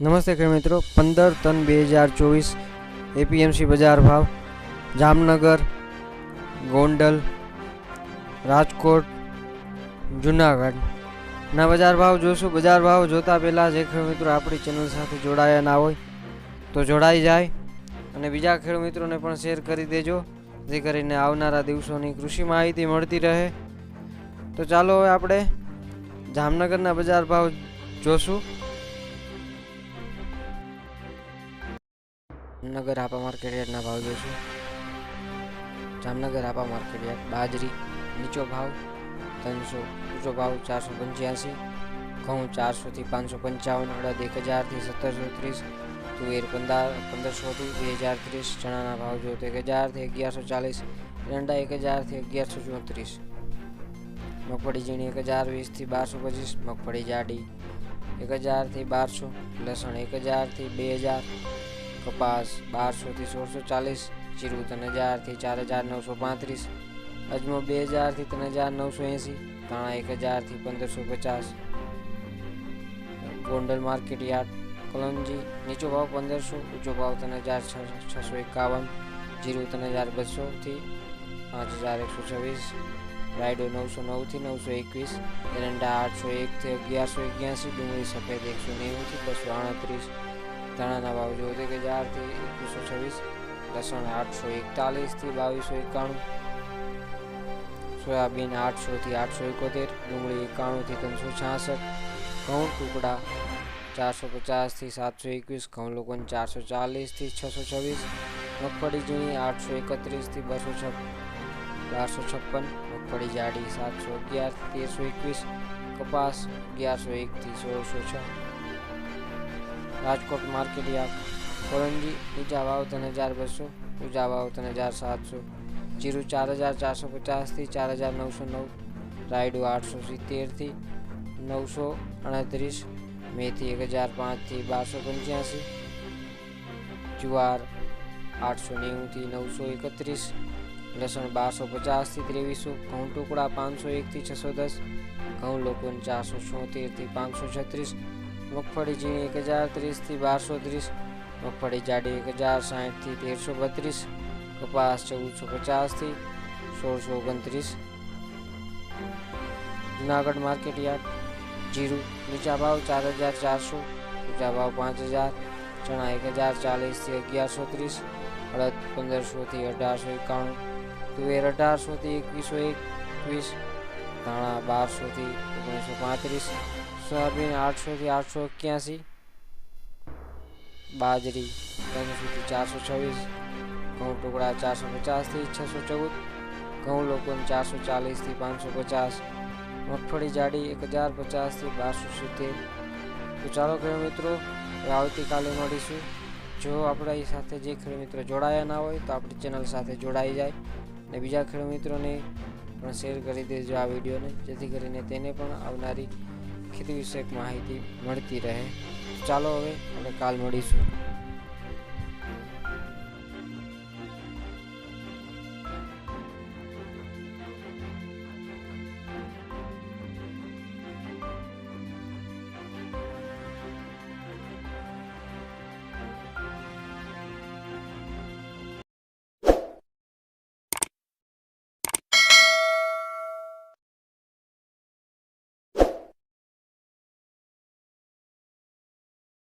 નમસ્તે ખેડૂત મિત્રો, 15/3/2024 એપીએમસી બજાર ભાવ જામનગર, ગોંડલ, રાજકોટ, જુનાગઢ ના બજાર ભાવ જોશું। બજાર ભાવ જોતા પહેલા જે ખેડૂત મિત્રો આપણી ચેનલ સાથે જોડાયા ના હોય તો જોડાઈ જાય અને બીજા ખેડૂત મિત્રોને પણ શેર કરી દેજો, જે કરીને આવનારા દિવસોની કૃષિ માહિતી મળતી રહે। તો ચાલો હવે આપણે જામનગરના બજાર ભાવ જોશું। જામનગર હાપા માર્કેટ યાર્ડના ભાવ જોશું। જામનગર હાપા માર્કેટ યાર્ડ બાજરી નીચો ભાવ 300, ઊંચો ભાવ 485, ઘઉં 400 થી 555, અડદ 1000 થી 1730, તુવેર 1500 થી 2030, ચણાના ભાવ જો 1000 થી 1140, એરંડા 1000 થી 1134, મગફળી ઝીણી 1020 થી 1225, મગફળી જાડી 1000 થી 1200, લસણ 1000 થી 2000, કપાસ 1200 થી 1640, જીરું 3000 થી 4935, અજમો 2000 થી 3980, ધાણા 1000 થી 1550। ગોંડલ માર્કેટ યાર્ડ કલંજી નીચો ભાવ 1500, ઊંચો ભાવ 3651, જીરું 3200 થી 5126, રાયડો 909 થી 921, એરંડા 801 થી 1181, ડુંગળી સફેદ 190 થી 238, ધાણાના ભાવ જો 1000 થી 2126, લસણ 841 થી 2291, સોયાબીન 800 થી 871, ડુંગળી 91 થી 366, ઘઉં ટુકડા 450 થી 721, ઘઉં લોકવન 440 થી 626, મગફળી ઝીણી 831 થી 1256, મગફળી જાડી 711 થી 1321, કપાસ 1101 થી 1606। રાજકોટ માર્કેટ યાર્ડ કોરંજી નીચા ભાવ 3200, ઊંચા ભાવ 3700, જીરું 4450 થી 4909, રાયડો 870 થી 938, મેથી 1005 થી 1285, જુવાર 890 થી 931, લસણ 1250 થી 2300, ઘઉં ટુકડા 501 થી 610, ઘઉં લોકવન 476 થી 536, મગફળી ઝીણી 1030 થી 1230, મગફળી જાડી 1060 થી 1332, કપાસ 1450 થી 1629। જુનાગઢ માર્કેટ યાર્ડ જીરું નીચા ભાવ 4400, ઊંચા ભાવ 5000, ચણા 1040 થી 1130, અડદ 1500 થી 1891, તુવેર 1800 થી 2121, ધાણા 1200 થી 1935, સોયાબીન 800 થી 881, બાજરી 300 થી 426, ઘઉં ટુકડા 450 થી 614, ઘઉં લોકવન 440 થી 550, મગફળી જાડી 1050 થી 1270। તો ચાલો ખેડૂત મિત્રો, આવતીકાલે મળીશું। જો આપણા સાથે જે ખેડૂત મિત્રો જોડાયા ના હોય તો આપણી ચેનલ સાથે જોડાઈ જાય અને બીજા ખેડૂત મિત્રોને પણ શેર કરી દેજો આ વિડીયોને, જેથી કરીને તેને પણ આવનારી ખેતી વિષયક માહિતી મળતી રહે। ચાલો હવે આપણે કાલ મળીશું।